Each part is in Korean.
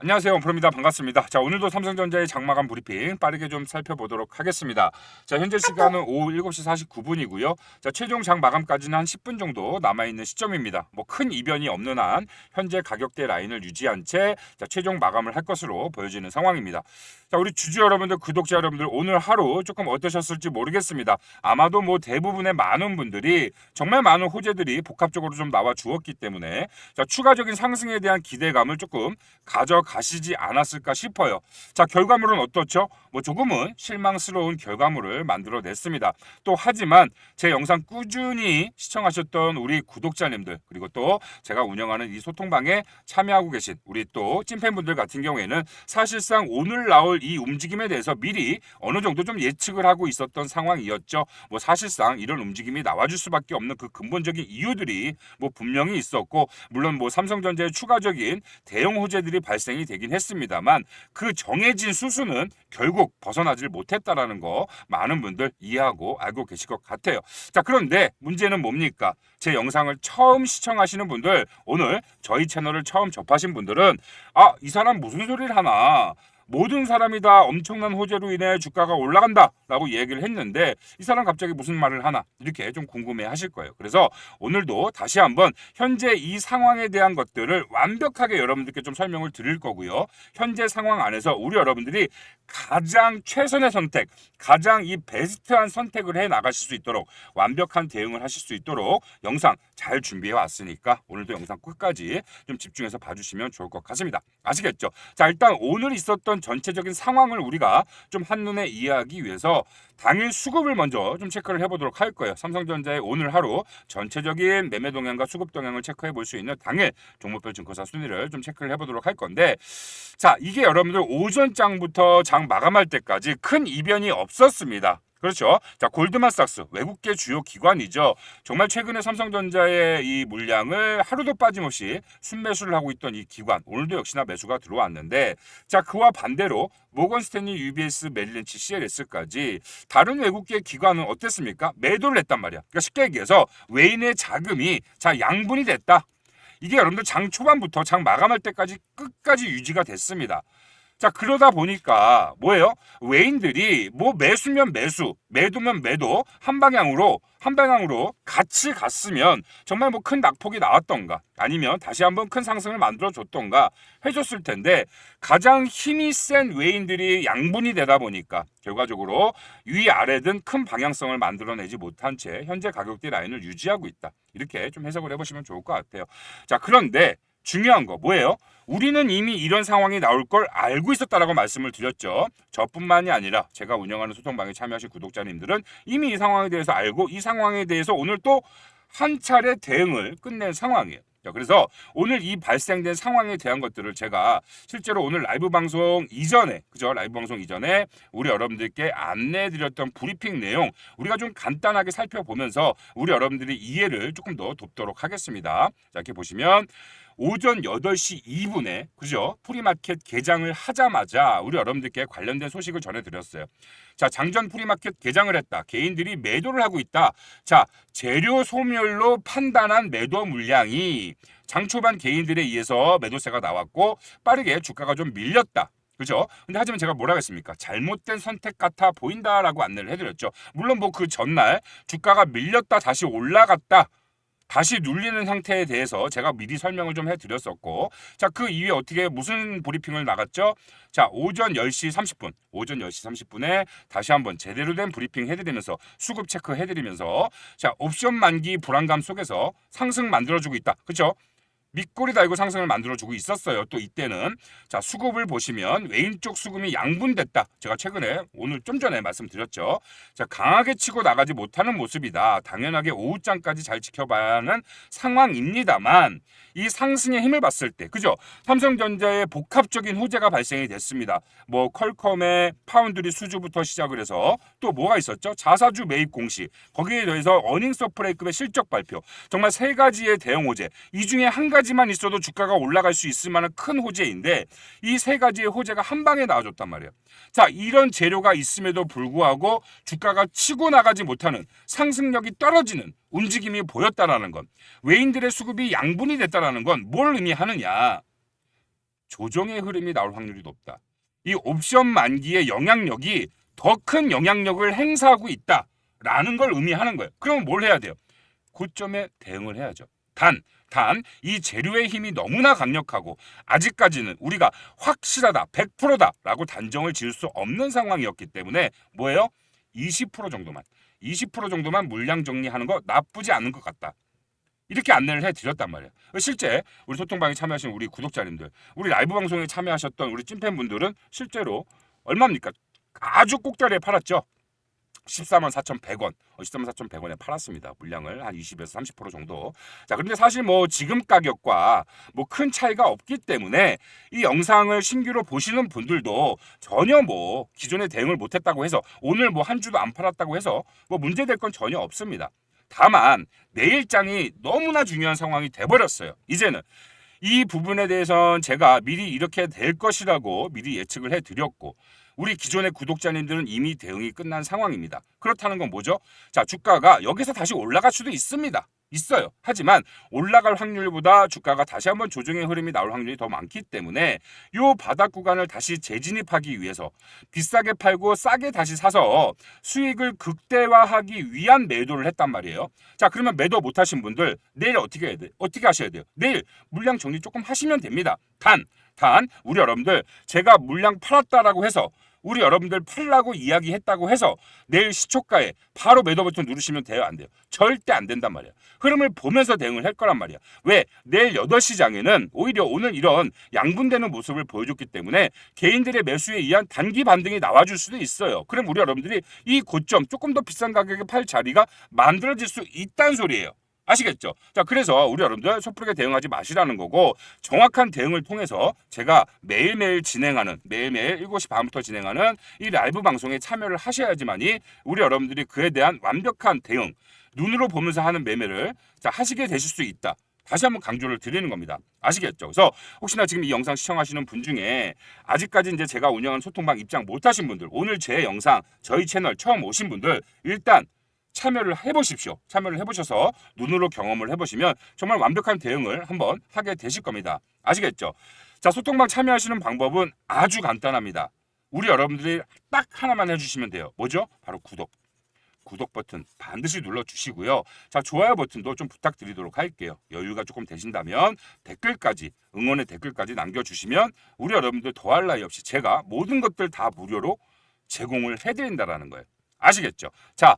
안녕하세요. 원프로입니다. 반갑습니다. 자, 오늘도 삼성전자의 장마감 브리핑 빠르게 좀 살펴보도록 하겠습니다. 자, 현재 시간은 오후 7시 49분이고요. 자, 최종 장 마감까지는 한 10분 정도 남아있는 시점입니다. 뭐 큰 이변이 없는 한 현재 가격대 라인을 유지한 채 최종 마감을 할 것으로 보여지는 상황입니다. 자, 우리 주주 여러분들, 구독자 여러분들 오늘 하루 조금 어떠셨을지 모르겠습니다. 아마도 뭐 대부분의 많은 분들이 정말 많은 호재들이 복합적으로 좀 나와 주었기 때문에 추가적인 상승에 대한 기대감을 조금 가져가시지 않았을까 싶어요. 자, 결과물은 어떻죠? 뭐 조금은 실망스러운 결과물을 만들어냈습니다. 또 하지만 제 영상 꾸준히 시청하셨던 우리 구독자님들, 그리고 또 제가 운영하는 이 소통방에 참여하고 계신 우리 또 찐팬분들 같은 경우에는 사실상 오늘 나올 이 움직임에 대해서 미리 어느 정도 좀 예측을 하고 있었던 상황이었죠. 뭐 사실상 이런 움직임이 나와줄 수밖에 없는 그 근본적인 이유들이 뭐 분명히 있었고, 물론 뭐 삼성전자의 추가적인 대형 호재들이 발생이 되긴 했습니다만 그 정해진 수순은 결국 벗어나질 못했다라는 거 많은 분들 이해하고 알고 계실 것 같아요. 자, 그런데 문제는 뭡니까? 제 영상을 처음 시청하시는 분들, 오늘 저희 채널을 처음 접하신 분들은 이 사람 무슨 소리를 하나, 모든 사람이 다 엄청난 호재로 인해 주가가 올라간다라고 얘기를 했는데 이 사람 갑자기 무슨 말을 하나, 이렇게 좀 궁금해 하실 거예요. 그래서 오늘도 다시 한번 현재 이 상황에 대한 것들을 완벽하게 여러분들께 좀 설명을 드릴 거고요. 현재 상황 안에서 우리 여러분들이 가장 최선의 선택, 가장 이 베스트한 선택을 해 나가실 수 있도록, 완벽한 대응을 하실 수 있도록 영상 잘 준비해 왔으니까 오늘도 영상 끝까지 좀 집중해서 봐주시면 좋을 것 같습니다. 아시겠죠? 자, 일단 오늘 있었던 전체적인 상황을 우리가 좀 한눈에 이해하기 위해서 당일 수급을 먼저 좀 체크를 해보도록 할 거예요. 삼성전자의 오늘 하루 전체적인 매매 동향과 수급 동향을 체크해 볼 수 있는 당일 종목별 증거사 순위를 좀 체크를 해보도록 할 건데, 자, 이게 여러분들 오전장부터 장 마감할 때까지 큰 이변이 없었습니다. 그렇죠. 자, 골드만삭스 외국계 주요 기관이죠. 정말 최근에 삼성전자의 이 물량을 하루도 빠짐없이 순매수를 하고 있던 이 기관, 오늘도 역시나 매수가 들어왔는데, 자, 그와 반대로 모건스탠리, UBS, 메릴린치, CLS까지 다른 외국계 기관은 어땠습니까? 매도를 했단 말이야. 그러니까 쉽게 얘기해서 외인의 자금이 양분이 됐다. 이게 여러분들 장 초반부터 장 마감할 때까지 끝까지 유지가 됐습니다. 자, 그러다 보니까 뭐예요? 외인들이 뭐 매수면 매수, 매도면 매도, 한 방향으로 같이 갔으면 정말 뭐 큰 낙폭이 나왔던가, 아니면 다시 한번 큰 상승을 만들어 줬던가 해줬을 텐데, 가장 힘이 센 외인들이 양분이 되다 보니까 결과적으로 위아래든 큰 방향성을 만들어내지 못한 채 현재 가격대 라인을 유지하고 있다. 이렇게 좀 해석을 해보시면 좋을 것 같아요. 자, 그런데 중요한 거 뭐예요? 우리는 이미 이런 상황이 나올 걸 알고 있었다라고 말씀을 드렸죠. 저뿐만이 아니라 제가 운영하는 소통방에 참여하신 구독자님들은 이미 이 상황에 대해서 알고 이 상황에 대해서 오늘 또 한 차례 대응을 끝낸 상황이에요. 자, 그래서 오늘 이 발생된 상황에 대한 것들을 제가 실제로 오늘 라이브 방송 이전에, 그죠? 라이브 방송 이전에 우리 여러분들께 안내해드렸던 브리핑 내용 우리가 좀 간단하게 살펴보면서 우리 여러분들이 이해를 조금 더 돕도록 하겠습니다. 자, 이렇게 보시면 오전 8시 2분에 그죠? 프리마켓 개장을 하자마자 우리 여러분들께 관련된 소식을 전해드렸어요. 자, 장전 프리마켓 개장을 했다. 개인들이 매도를 하고 있다. 자, 재료 소멸로 판단한 매도 물량이 장 초반 개인들에 의해서 매도세가 나왔고 빠르게 주가가 좀 밀렸다. 그죠? 근데 하지만 제가 뭐라고 했습니까? 잘못된 선택 같아 보인다라고 안내를 해드렸죠. 물론 뭐 그 전날 주가가 밀렸다 다시 올라갔다, 다시 눌리는 상태에 대해서 제가 미리 설명을 좀 해드렸었고, 자, 그 이후에 어떻게 무슨 브리핑을 나갔죠? 자, 오전 10시 30분에 다시 한번 제대로 된 브리핑 해드리면서 수급 체크 해드리면서, 자, 옵션 만기 불안감 속에서 상승 만들어주고 있다. 그렇죠? 밑꼬리 달고 상승을 만들어주고 있었어요. 또 이때는 자, 수급을 보시면 외인 쪽 수급이 양분됐다. 제가 최근에 오늘 좀 전에 말씀드렸죠. 자, 강하게 치고 나가지 못하는 모습이다. 당연하게 오후장까지 잘 지켜봐야 하는 상황입니다만 이 상승의 힘을 봤을 때, 그죠? 삼성전자의 복합적인 호재가 발생이 됐습니다. 뭐 퀄컴의 파운드리 수주부터 시작을 해서 또 뭐가 있었죠? 자사주 매입 공시, 거기에 더해서 어닝 서프라이급의 실적 발표, 정말 세 가지의 대형 호재, 이 중에 한 가지만 있어도 주가가 올라갈 수 있을 만한 큰 호재인데 이 세 가지의 호재가 한 방에 나와줬단 말이에요. 자, 이런 재료가 있음에도 불구하고 주가가 치고 나가지 못하는, 상승력이 떨어지는 움직임이 보였다라는 건, 외인들의 수급이 양분이 됐다라는 건 뭘 의미하느냐? 조정의 흐름이 나올 확률이 높다. 이 옵션 만기의 영향력이 더 큰 영향력을 행사하고 있다라는 걸 의미하는 거예요. 그러면 뭘 해야 돼요? 고점에 대응을 해야죠. 단 이 재료의 힘이 너무나 강력하고 아직까지는 우리가 확실하다, 100%다라고 단정을 지을 수 없는 상황이었기 때문에 뭐예요? 20% 정도만 20% 정도만 물량 정리하는 거 나쁘지 않은 것 같다. 이렇게 안내를 해드렸단 말이에요. 실제 우리 소통방에 참여하신 우리 구독자님들, 우리 라이브 방송에 참여하셨던 우리 찐팬분들은 실제로 얼마입니까? 아주 꼭자리에 팔았죠. 14만 4,100원, 14만 4,100원에 팔았습니다. 물량을 한 20에서 30% 정도. 자, 그런데 사실 뭐 지금 가격과 뭐 큰 차이가 없기 때문에 이 영상을 신규로 보시는 분들도 전혀 뭐 기존에 대응을 못했다고 해서 오늘 뭐 한 주도 안 팔았다고 해서 뭐 문제될 건 전혀 없습니다. 다만 내일장이 너무나 중요한 상황이 돼버렸어요. 이제는 이 부분에 대해서는 제가 미리 이렇게 될 것이라고 미리 예측을 해드렸고 우리 기존의 구독자님들은 이미 대응이 끝난 상황입니다. 그렇다는 건 뭐죠? 자, 주가가 여기서 다시 올라갈 수도 있습니다. 있어요. 하지만 올라갈 확률보다 주가가 다시 한번 조정의 흐름이 나올 확률이 더 많기 때문에 이 바닥 구간을 다시 재진입하기 위해서 비싸게 팔고 싸게 다시 사서 수익을 극대화하기 위한 매도를 했단 말이에요. 자, 그러면 매도 못 하신 분들 내일 어떻게 해야 돼요? 어떻게 하셔야 돼요? 내일 물량 정리 조금 하시면 됩니다. 단 우리 여러분들 제가 물량 팔았다라고 해서 우리 여러분들 팔라고 이야기했다고 해서 내일 시초가에 바로 매도 버튼 누르시면 돼요? 안 돼요? 절대 안 된단 말이야. 흐름을 보면서 대응을 할 거란 말이야. 왜? 내일 8시장에는 오히려 오늘 이런 양분되는 모습을 보여줬기 때문에 개인들의 매수에 의한 단기 반등이 나와줄 수도 있어요. 그럼 우리 여러분들이 이 고점 조금 더 비싼 가격에 팔 자리가 만들어질 수 있다는 소리예요. 아시겠죠? 자, 그래서 우리 여러분들 섣부르게 대응하지 마시라는 거고 정확한 대응을 통해서 제가 매일매일 7시 반부터 진행하는 이 라이브 방송에 참여를 하셔야지만이 우리 여러분들이 그에 대한 완벽한 대응, 눈으로 보면서 하는 매매를 하시게 되실 수 있다. 다시 한번 강조를 드리는 겁니다. 아시겠죠? 그래서 혹시나 지금 이 영상 시청하시는 분 중에 아직까지 이제 제가 운영하는 소통방 입장 못 하신 분들, 오늘 제 영상, 저희 채널 처음 오신 분들 일단 참여를 해보십시오. 참여를 해보셔서 눈으로 경험을 해보시면 정말 완벽한 대응을 한번 하게 되실 겁니다. 아시겠죠? 자, 소통방 참여하시는 방법은 아주 간단합니다. 우리 여러분들이 딱 하나만 해주시면 돼요. 뭐죠? 바로 구독 버튼 반드시 눌러주시고요. 자, 좋아요 버튼도 좀 부탁드리도록 할게요. 여유가 조금 되신다면 댓글까지, 응원의 댓글까지 남겨주시면 우리 여러분들 더할 나위 없이 제가 모든 것들 다 무료로 제공을 해드린다라는 거예요. 아시겠죠? 자,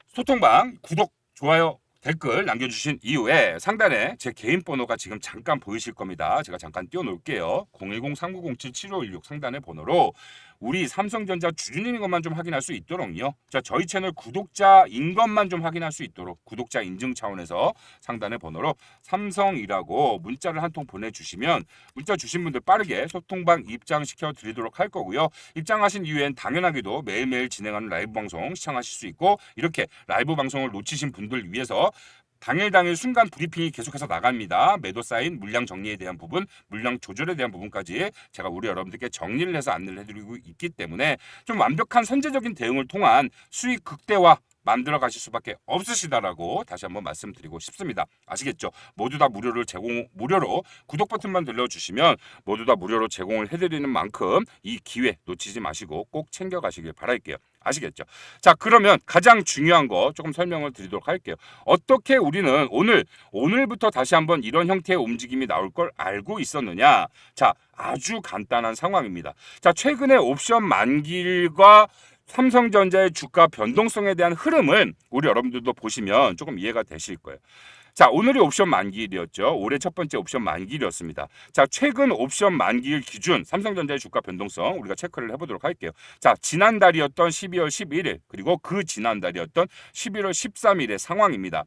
소통방 구독, 좋아요, 댓글 남겨주신 이후에 상단에 제 개인 번호가 지금 잠깐 보이실 겁니다. 제가 잠깐 띄워놓을게요. 010-3907-7516 상단의 번호로 우리 삼성전자 주주님인 것만 좀 확인할 수 있도록요. 자, 저희 채널 구독자인 것만 좀 확인할 수 있도록 구독자 인증 차원에서 상단의 번호로 삼성이라고 문자를 한 통 보내주시면 문자 주신 분들 빠르게 소통방 입장시켜 드리도록 할 거고요. 입장하신 이후엔 당연하게도 매일매일 진행하는 라이브 방송 시청하실 수 있고 이렇게 라이브 방송을 놓치신 분들 위해서 당일 순간 브리핑이 계속해서 나갑니다. 매도 사인, 물량 정리에 대한 부분, 물량 조절에 대한 부분까지 제가 우리 여러분들께 정리를 해서 안내를 해드리고 있기 때문에 좀 완벽한 선제적인 대응을 통한 수익 극대화 만들어 가실 수밖에 없으시다라고 다시 한번 말씀드리고 싶습니다. 아시겠죠? 모두 다 무료로 구독 버튼만 눌러주시면 모두 다 무료로 제공을 해드리는 만큼 이 기회 놓치지 마시고 꼭 챙겨가시길 바랄게요. 아시겠죠? 자, 그러면 가장 중요한 거 조금 설명을 드리도록 할게요. 어떻게 우리는 오늘부터 다시 한번 이런 형태의 움직임이 나올 걸 알고 있었느냐? 자, 아주 간단한 상황입니다. 자, 최근에 옵션 만기일과 삼성전자의 주가 변동성에 대한 흐름을 우리 여러분들도 보시면 조금 이해가 되실 거예요. 자, 오늘이 옵션 만기일이었죠. 올해 첫 번째 옵션 만기일이었습니다. 자, 최근 옵션 만기일 기준 삼성전자의 주가 변동성 우리가 체크를 해보도록 할게요. 자, 지난달이었던 12월 11일 그리고 그 지난달이었던 11월 13일의 상황입니다.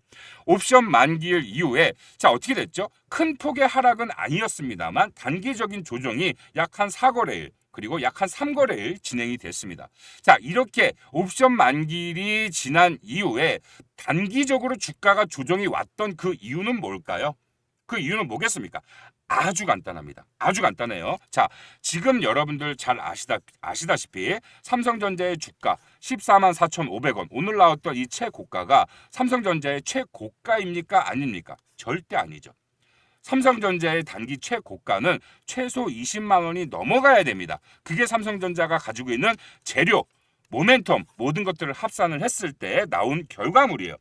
옵션 만기일 이후에 자, 어떻게 됐죠? 큰 폭의 하락은 아니었습니다만 단기적인 조정이 약 한 4거래일 그리고 약 한 3거래일 진행이 됐습니다. 자, 이렇게 옵션 만기일이 지난 이후에 단기적으로 주가가 조정이 왔던 그 이유는 뭘까요? 그 이유는 뭐겠습니까? 아주 간단합니다. 아주 간단해요. 자, 지금 여러분들 잘 아시다시피 삼성전자의 주가 14만 4,500원 오늘 나왔던 이 최고가가 삼성전자의 최고가입니까? 아닙니까? 절대 아니죠. 삼성전자의 단기 최고가는 최소 20만 원이 넘어가야 됩니다. 그게 삼성전자가 가지고 있는 재료, 모멘텀 모든 것들을 합산을 했을 때 나온 결과물이에요.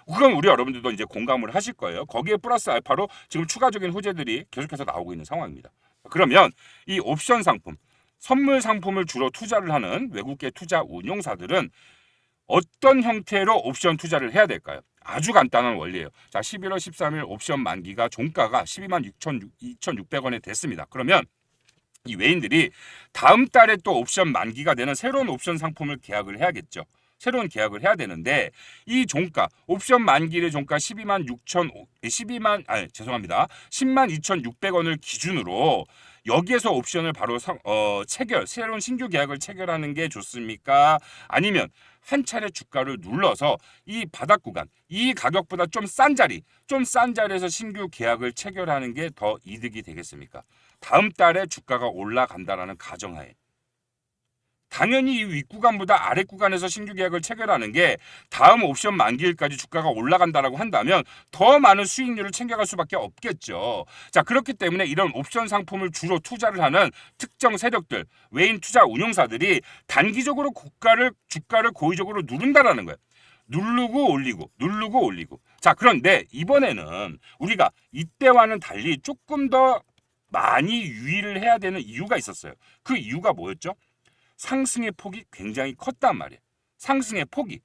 그건 우리 여러분들도 이제 공감을 하실 거예요. 거기에 플러스 알파로 지금 추가적인 호재들이 계속해서 나오고 있는 상황입니다. 그러면 이 옵션 상품, 선물 상품을 주로 투자를 하는 외국계 투자 운용사들은 어떤 형태로 옵션 투자를 해야 될까요? 아주 간단한 원리예요. 자, 11월 13일 옵션 만기가 종가가 12만 2,600원에 됐습니다. 그러면 이 외인들이 다음 달에 또 옵션 만기가 되는 새로운 옵션 상품을 계약을 해야겠죠. 새로운 계약을 해야 되는데 이 종가 옵션 만기의 종가 10만 2,600원을 기준으로 여기에서 옵션을 바로 체결 새로운 신규 계약을 체결하는 게 좋습니까? 아니면 한 차례 주가를 눌러서 이 바닥 구간 이 가격보다 좀 싼 자리에서 신규 계약을 체결하는 게 더 이득이 되겠습니까? 다음 달에 주가가 올라간다라는 가정하에 당연히 이 윗구간보다 아랫구간에서 신규 계약을 체결하는 게 다음 옵션 만기일까지 주가가 올라간다라고 한다면 더 많은 수익률을 챙겨갈 수밖에 없겠죠. 자, 그렇기 때문에 이런 옵션 상품을 주로 투자를 하는 특정 세력들, 외인 투자 운용사들이 단기적으로 주가를 고의적으로 누른다라는 거예요. 누르고 올리고. 자, 그런데 이번에는 우리가 이때와는 달리 조금 더 많이 유의를 해야 되는 이유가 있었어요. 그 이유가 뭐였죠? 상승의 폭이 굉장히 컸단 말이에요. 상승의 폭이.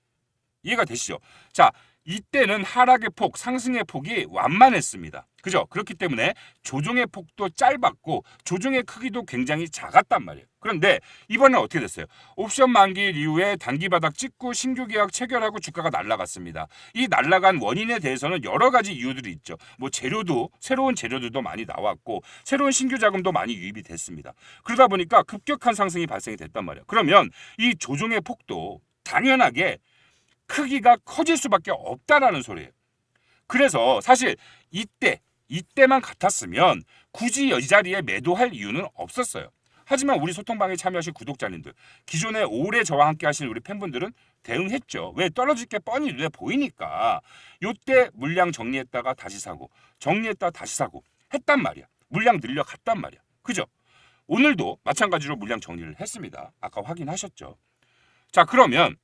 이해가 되시죠? 자, 이때는 하락의 폭, 상승의 폭이 완만했습니다. 그죠? 그렇기 때문에 조정의 폭도 짧았고 조정의 크기도 굉장히 작았단 말이에요. 그런데 이번엔 어떻게 됐어요? 옵션 만기일 이후에 단기 바닥 찍고 신규 계약 체결하고 주가가 날아갔습니다. 이 날아간 원인에 대해서는 여러 가지 이유들이 있죠. 뭐 새로운 재료들도 많이 나왔고 새로운 신규 자금도 많이 유입이 됐습니다. 그러다 보니까 급격한 상승이 발생이 됐단 말이에요. 그러면 이 조정의 폭도 당연하게 크기가 커질 수밖에 없다라는 소리예요. 그래서 사실 이때만 같았으면 굳이 이 자리에 매도할 이유는 없었어요. 하지만 우리 소통방에 참여하신 구독자님들, 기존에 오래 저와 함께 하신 우리 팬분들은 대응했죠. 왜? 떨어질 게 뻔히 눈에 보이니까. 요때 물량 정리했다가 다시 사고, 정리했다가 다시 사고 했단 말이야. 물량 늘려갔단 말이야. 그죠? 오늘도 마찬가지로 물량 정리를 했습니다. 아까 확인하셨죠? 자, 그러면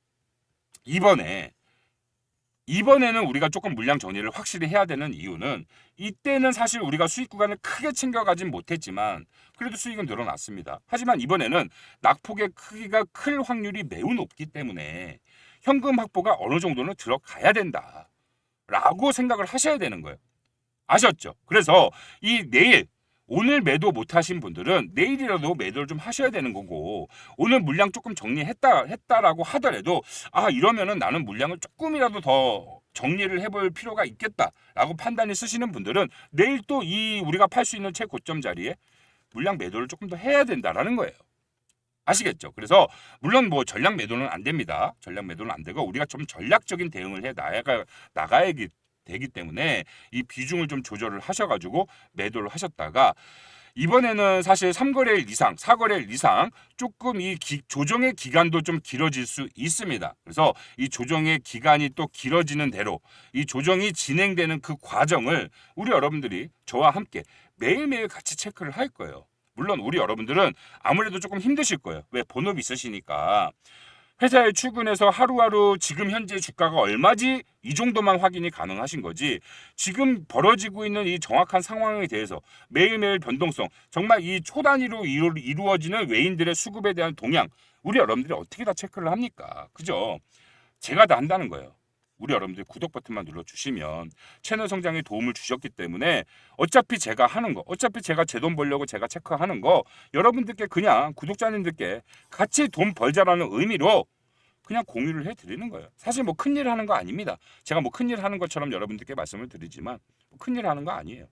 이번에는 우리가 조금 물량 정리를 확실히 해야 되는 이유는 이때는 사실 우리가 수익 구간을 크게 챙겨가진 못했지만 그래도 수익은 늘어났습니다. 하지만 이번에는 낙폭의 크기가 클 확률이 매우 높기 때문에 현금 확보가 어느 정도는 들어가야 된다라고 생각을 하셔야 되는 거예요. 아셨죠? 그래서 오늘 매도 못하신 분들은 내일이라도 매도를 좀 하셔야 되는 거고 오늘 물량 조금 정리했다라고 하더라도 이러면은 나는 물량을 조금이라도 더 정리를 해볼 필요가 있겠다라고 판단이 쓰시는 분들은 내일 또 우리가 팔 수 있는 최고점 자리에 물량 매도를 조금 더 해야 된다라는 거예요. 아시겠죠? 그래서 물론 뭐 전략 매도는 안 됩니다. 전략 매도는 안 되고 우리가 좀 전략적인 대응을 해 나가야 되기 때문에 이 비중을 좀 조절을 하셔가지고 매도를 하셨다가 이번에는 사실 3거래일 이상, 4거래일 이상 조금 조정의 기간도 좀 길어질 수 있습니다. 그래서 이 조정의 기간이 또 길어지는 대로 이 조정이 진행되는 그 과정을 우리 여러분들이 저와 함께 매일매일 같이 체크를 할 거예요. 물론 우리 여러분들은 아무래도 조금 힘드실 거예요. 왜? 본업이 있으시니까. 회사에 출근해서 하루하루 지금 현재 주가가 얼마지 이 정도만 확인이 가능하신 거지 지금 벌어지고 있는 이 정확한 상황에 대해서 매일매일 변동성 정말 이 초단위로 이루어지는 외인들의 수급에 대한 동향 우리 여러분들이 어떻게 다 체크를 합니까? 그죠? 제가 다 한다는 거예요. 우리 여러분들 구독 버튼만 눌러주시면 채널 성장에 도움을 주셨기 때문에 어차피 제가 하는 거 어차피 제가 제 돈 벌려고 제가 체크하는 거 여러분들께 그냥 구독자님들께 같이 돈 벌자라는 의미로 그냥 공유를 해드리는 거예요. 사실 뭐 큰일 하는 거 아닙니다. 제가 뭐 큰일 하는 것처럼 여러분들께 말씀을 드리지만 큰일 하는 거 아니에요.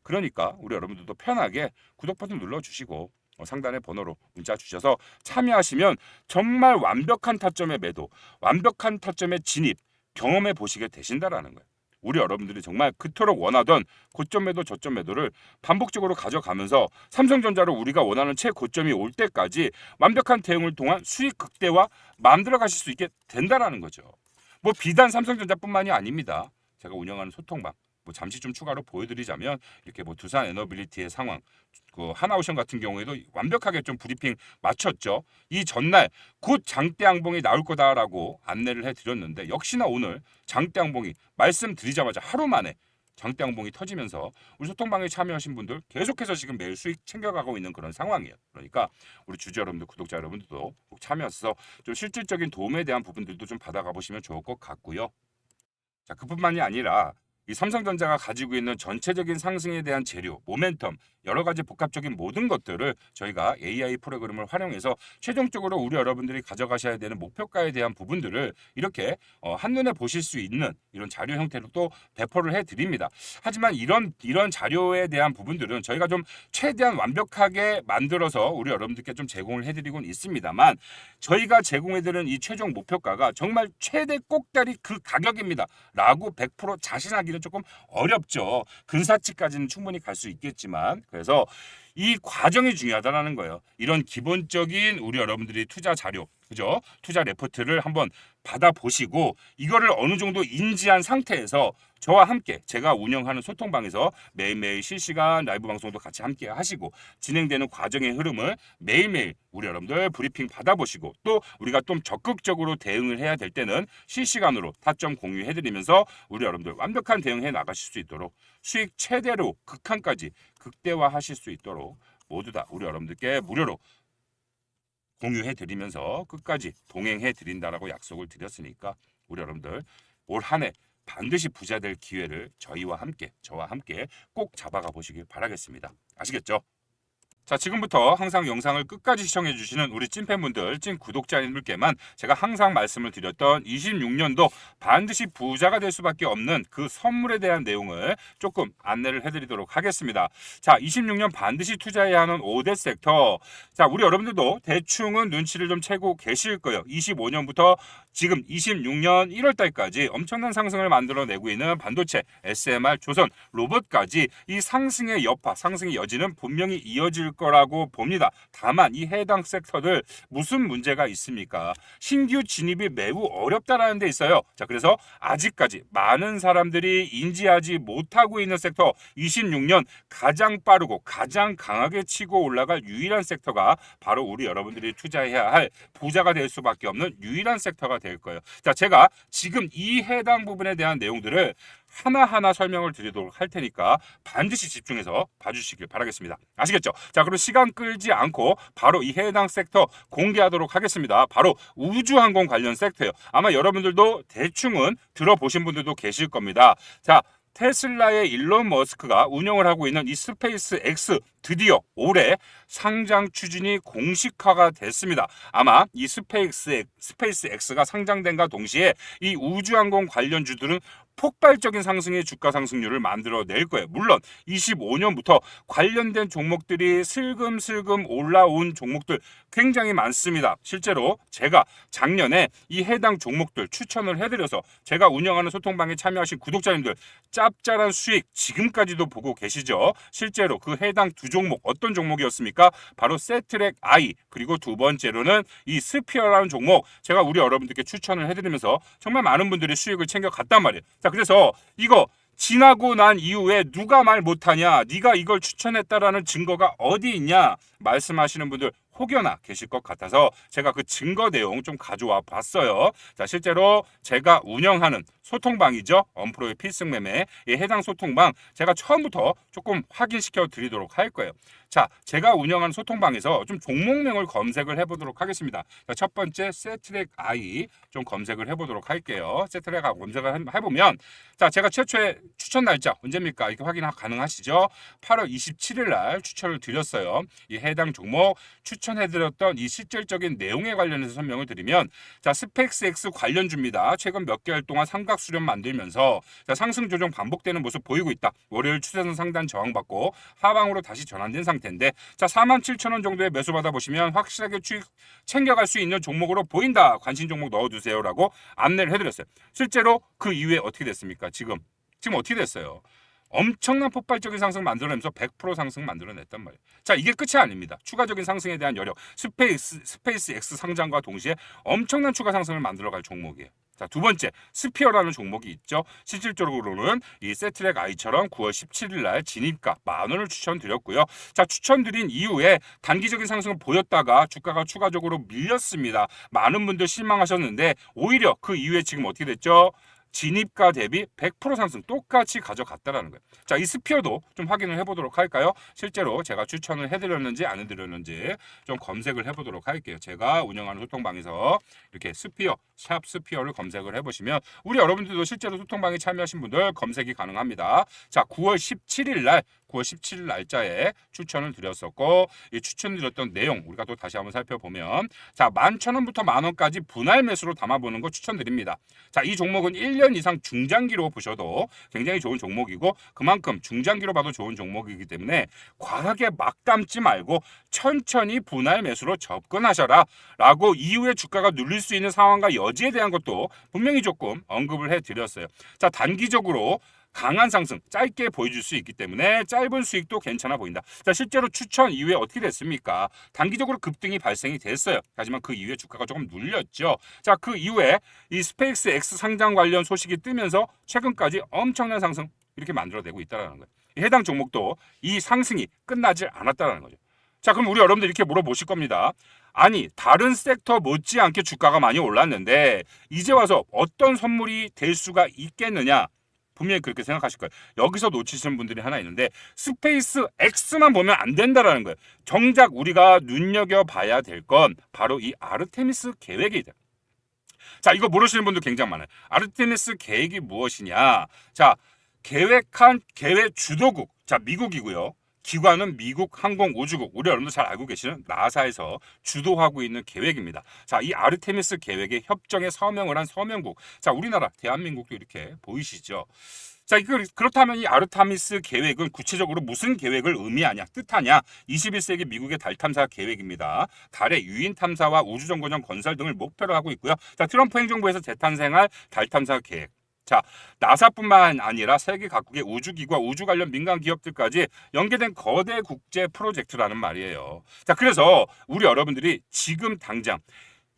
그러니까 우리 여러분들도 편하게 구독 버튼 눌러주시고 상단의 번호로 문자 주셔서 참여하시면 정말 완벽한 타점의 매도 완벽한 타점의 진입 경험해 보시게 되신다라는 거예요. 우리 여러분들이 정말 그토록 원하던 고점 매도 저점 매도를 반복적으로 가져가면서 삼성전자로 우리가 원하는 최고점이 올 때까지 완벽한 대응을 통한 수익 극대화 만들어 가실 수 있게 된다라는 거죠. 뭐 비단 삼성전자뿐만이 아닙니다. 제가 운영하는 소통방 뭐 잠시 좀 추가로 보여드리자면 이렇게 뭐 두산 에너빌리티의 상황, 그 하나오션 같은 경우에도 완벽하게 좀 브리핑 마쳤죠. 이 전날 곧 장대 양봉이 나올 거다라고 안내를 해드렸는데 역시나 오늘 장대 양봉이 말씀드리자마자 하루 만에 장대 양봉이 터지면서 우리 소통방에 참여하신 분들 계속해서 지금 매일 수익 챙겨가고 있는 그런 상황이에요. 그러니까 우리 주주 여러분들, 구독자 여러분들도 꼭 참여해서 좀 실질적인 도움에 대한 부분들도 좀 받아가 보시면 좋을 것 같고요. 자, 그뿐만이 아니라 이 삼성전자가 가지고 있는 전체적인 상승에 대한 재료, 모멘텀, 여러 가지 복합적인 모든 것들을 저희가 AI 프로그램을 활용해서 최종적으로 우리 여러분들이 가져가셔야 되는 목표가에 대한 부분들을 이렇게 한눈에 보실 수 있는 이런 자료 형태로 또 배포를 해드립니다. 하지만 이런 자료에 대한 부분들은 저희가 좀 최대한 완벽하게 만들어서 우리 여러분들께 좀 제공을 해드리고는 있습니다만 저희가 제공해드리는 이 최종 목표가가 정말 최대 꼭다리 그 가격입니다. 라고 100% 자신하기는 조금 어렵죠. 근사치까지는 충분히 갈 수 있겠지만 그래서 이 과정이 중요하다라는 거예요. 이런 기본적인 우리 여러분들이 투자 자료, 그죠? 투자 레포트를 한번 받아보시고 이거를 어느 정도 인지한 상태에서 저와 함께 제가 운영하는 소통방에서 매일매일 실시간 라이브 방송도 같이 함께 하시고 진행되는 과정의 흐름을 매일매일 우리 여러분들 브리핑 받아보시고 또 우리가 좀 적극적으로 대응을 해야 될 때는 실시간으로 타점 공유해드리면서 우리 여러분들 완벽한 대응해 나가실 수 있도록 수익 최대로 극한까지 극대화하실 수 있도록 모두 다 우리 여러분들께 무료로 공유해드리면서 끝까지 동행해드린다라고 약속을 드렸으니까 우리 여러분들 올 한 해 반드시 부자 될 기회를 저와 함께 꼭 잡아가 보시길 바라겠습니다. 아시겠죠? 자, 지금부터 항상 영상을 끝까지 시청해 주시는 우리 찐팬분들, 찐 구독자님들께만 제가 항상 말씀을 드렸던 26년도 반드시 부자가 될 수밖에 없는 그 선물에 대한 내용을 조금 안내를 해드리도록 하겠습니다. 자, 26년 반드시 투자해야 하는 5대 섹터. 자, 우리 여러분들도 대충은 눈치를 좀 채고 계실 거예요. 25년부터 지금 26년 1월 달까지 엄청난 상승을 만들어내고 있는 반도체, SMR, 조선, 로봇까지 이 상승의 여파, 상승의 여지는 분명히 이어질 거라고 봅니다. 다만 이 해당 섹터들 무슨 문제가 있습니까? 신규 진입이 매우 어렵다라는 데 있어요. 자, 그래서 아직까지 많은 사람들이 인지하지 못하고 있는 섹터 26년 가장 빠르고 가장 강하게 치고 올라갈 유일한 섹터가 바로 우리 여러분들이 투자해야 할 부자가 될 수밖에 없는 유일한 섹터가 될 거예요. 자, 제가 지금 이 해당 부분에 대한 내용들을 하나하나 설명을 드리도록 할 테니까 반드시 집중해서 봐주시길 바라겠습니다. 아시겠죠? 자, 그럼 시간 끌지 않고 바로 이 해당 섹터 공개하도록 하겠습니다. 바로 우주항공 관련 섹터예요. 아마 여러분들도 대충은 들어보신 분들도 계실 겁니다. 자, 테슬라의 일론 머스크가 운영을 하고 있는 이 스페이스 X 드디어 올해 상장 추진이 공식화가 됐습니다. 아마 이 스페이스 X가 상장된과 동시에 이 우주항공 관련주들은 폭발적인 상승의 주가 상승률을 만들어낼 거예요. 물론 25년부터 관련된 종목들이 슬금슬금 올라온 종목들 굉장히 많습니다. 실제로 제가 작년에 이 해당 종목들 추천을 해드려서 제가 운영하는 소통방에 참여하신 구독자님들 짭짤한 수익 지금까지도 보고 계시죠. 실제로 그 해당 두 종목 어떤 종목이었습니까? 바로 세트랙 I 그리고 두 번째로는 이 스피어라는 종목 제가 우리 여러분들께 추천을 해드리면서 정말 많은 분들이 수익을 챙겨갔단 말이에요. 자, 그래서 이거 지나고 난 이후에 누가 말 못하냐, 네가 이걸 추천했다라는 증거가 어디 있냐 말씀하시는 분들 혹여나 계실 것 같아서 제가 그 증거 내용 좀 가져와 봤어요. 자, 실제로 제가 운영하는 소통방이죠. 엄프로의 필승매매 이 해당 소통방 제가 처음부터 조금 확인시켜 드리도록 할 거예요. 자, 제가 운영하는 소통방에서 좀 종목명을 검색을 해보도록 하겠습니다. 자, 첫 번째 세트랙 I 좀 검색을 해보도록 할게요. 세트랙 I 검색을 해보면 자, 제가 최초의 추천 날짜 언제입니까? 이렇게 확인 가능하시죠? 8월 27일 날 추천을 드렸어요. 이 해당 종목 추천해드렸던 이 실질적인 내용에 관련해서 설명을 드리면 자, 스페이스 X 관련주입니다. 최근 몇 개월 동안 삼각 수렴 만들면서 자, 상승 조정 반복되는 모습 보이고 있다. 월요일 추세선 상단 저항받고 하방으로 다시 전환된 상태인데 자, 47,000원 정도에 매수 받아보시면 확실하게 수익 챙겨갈 수 있는 종목으로 보인다. 관심 종목 넣어두세요라고 안내를 해드렸어요. 실제로 그 이후에 어떻게 됐습니까? 지금 어떻게 됐어요? 엄청난 폭발적인 상승 만들어내면서 100% 상승 만들어냈단 말이에요. 자, 이게 끝이 아닙니다. 추가적인 상승에 대한 여력, 스페이스 X 상장과 동시에 엄청난 추가 상승을 만들어갈 종목이에요. 자, 두 번째 스피어라는 종목이 있죠. 실질적으로는 이 세트랙 아이처럼 9월 17일 날 진입가 10,000원을 추천드렸고요. 자, 추천드린 이후에 단기적인 상승을 보였다가 주가가 추가적으로 밀렸습니다. 많은 분들 실망하셨는데 오히려 그 이후에 지금 어떻게 됐죠? 진입가 대비 100% 상승 똑같이 가져갔다라는 거예요. 자, 이 스피어도 좀 확인을 해보도록 할까요? 실제로 제가 추천을 해드렸는지 안 해드렸는지 좀 검색을 해보도록 할게요. 제가 운영하는 소통방에서 이렇게 스피어, 샵 스피어를 검색을 해보시면 우리 여러분들도 실제로 소통방에 참여하신 분들 검색이 가능합니다. 자, 9월 17일 날 9월 17일 날짜에 추천을 드렸었고 이 추천드렸던 내용 우리가 또 다시 한번 살펴보면 자 11,000원부터 만원까지 분할 매수로 담아보는 거 추천드립니다. 자, 이 종목은 1년 이상 중장기로 보셔도 굉장히 좋은 종목이고 그만큼 중장기로 봐도 좋은 종목이기 때문에 과하게 막 담지 말고 천천히 분할 매수로 접근하셔라 라고 이후에 주가가 눌릴 수 있는 상황과 여지에 대한 것도 분명히 조금 언급을 해드렸어요. 자, 단기적으로 강한 상승 짧게 보여줄 수 있기 때문에 짧은 수익도 괜찮아 보인다. 자, 실제로 추천 이후에 어떻게 됐습니까? 단기적으로 급등이 발생이 됐어요. 하지만 그 이후에 주가가 조금 눌렸죠. 자, 그 이후에 이 스페이스 X 상장 관련 소식이 뜨면서 최근까지 엄청난 상승 이렇게 만들어내고 있다는 거예요. 해당 종목도 이 상승이 끝나지 않았다는 거죠. 자, 그럼 우리 여러분들 이렇게 물어보실 겁니다. 아니, 다른 섹터 못지않게 주가가 많이 올랐는데 이제 와서 어떤 선물이 될 수가 있겠느냐? 분명히 그렇게 생각하실 거예요. 여기서 놓치시는 분들이 하나 있는데 스페이스 X만 보면 안 된다라는 거예요. 정작 우리가 눈여겨봐야 될 건 바로 이 아르테미스 계획이다. 자, 이거 모르시는 분들 굉장히 많아요. 아르테미스 계획이 무엇이냐? 자, 계획한 계획 주도국, 자, 미국이고요. 기관은 미국 항공우주국, 우리 여러분들 잘 알고 계시는 나사에서 주도하고 있는 계획입니다. 자, 이 아르테미스 계획에 협정에 서명을 한 서명국. 자, 우리나라 대한민국도 이렇게 보이시죠? 자, 그렇다면 이 아르테미스 계획은 구체적으로 무슨 계획을 의미하냐, 뜻하냐? 21세기 미국의 달 탐사 계획입니다. 달의 유인 탐사와 우주정거장 건설 등을 목표로 하고 있고요. 자, 트럼프 행정부에서 재탄생할 달 탐사 계획. 자, 나사뿐만 아니라 세계 각국의 우주기구와 우주 관련 민간 기업들까지 연계된 거대 국제 프로젝트라는 말이에요. 자, 그래서 우리 여러분들이 지금 당장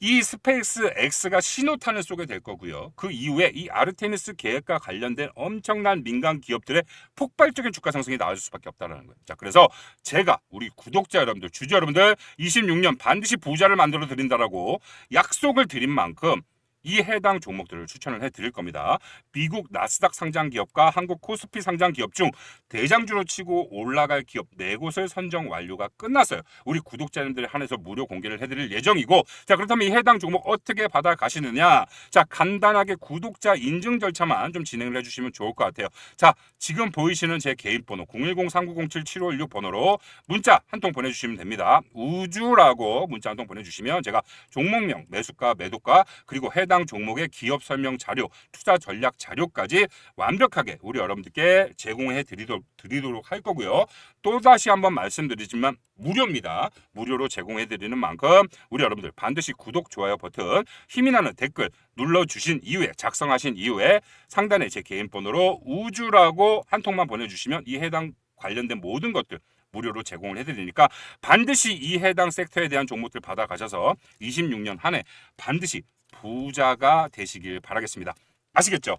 이 스페이스 X가 신호탄을 쏘게 될 거고요. 그 이후에 이 아르테미스 계획과 관련된 엄청난 민간 기업들의 폭발적인 주가 상승이 나올 수밖에 없다는 거예요. 자, 그래서 제가 우리 구독자 여러분들, 주주 여러분들 26년 반드시 부자를 만들어 드린다라고 약속을 드린 만큼 이 해당 종목들을 추천을 해드릴 겁니다. 미국 나스닥 상장 기업과 한국 코스피 상장 기업 중 대장주로 치고 올라갈 기업 4곳을 선정 완료가 끝났어요. 우리 구독자님들 한해서 무료 공개를 해드릴 예정이고, 자, 그렇다면 이 해당 종목 어떻게 받아가시느냐? 자, 간단하게 구독자 인증 절차만 좀 진행을 해주시면 좋을 것 같아요. 자, 지금 보이시는 제 개인 번호 010-3907-7516 번호로 문자 한 통 보내주시면 됩니다. 우주라고 문자 한 통 보내주시면 제가 종목명, 매수가, 매도가, 그리고 해당 종목의 기업 설명 자료, 투자 전략 자료까지 완벽하게 우리 여러분들께 제공해 드리도록 할 거고요. 또다시 한번 말씀드리지만 무료입니다. 무료로 제공해 드리는 만큼 우리 여러분들 반드시 구독, 좋아요 버튼, 힘이 나는 댓글 눌러주신 이후에, 작성하신 이후에 상단에 제 개인 번호로 우주라고 한 통만 보내주시면 이 해당 관련된 모든 것들 무료로 제공을 해드리니까 반드시 이 해당 섹터에 대한 종목들 받아가셔서 26년 한 해 반드시 부자가 되시길 바라겠습니다. 아시겠죠?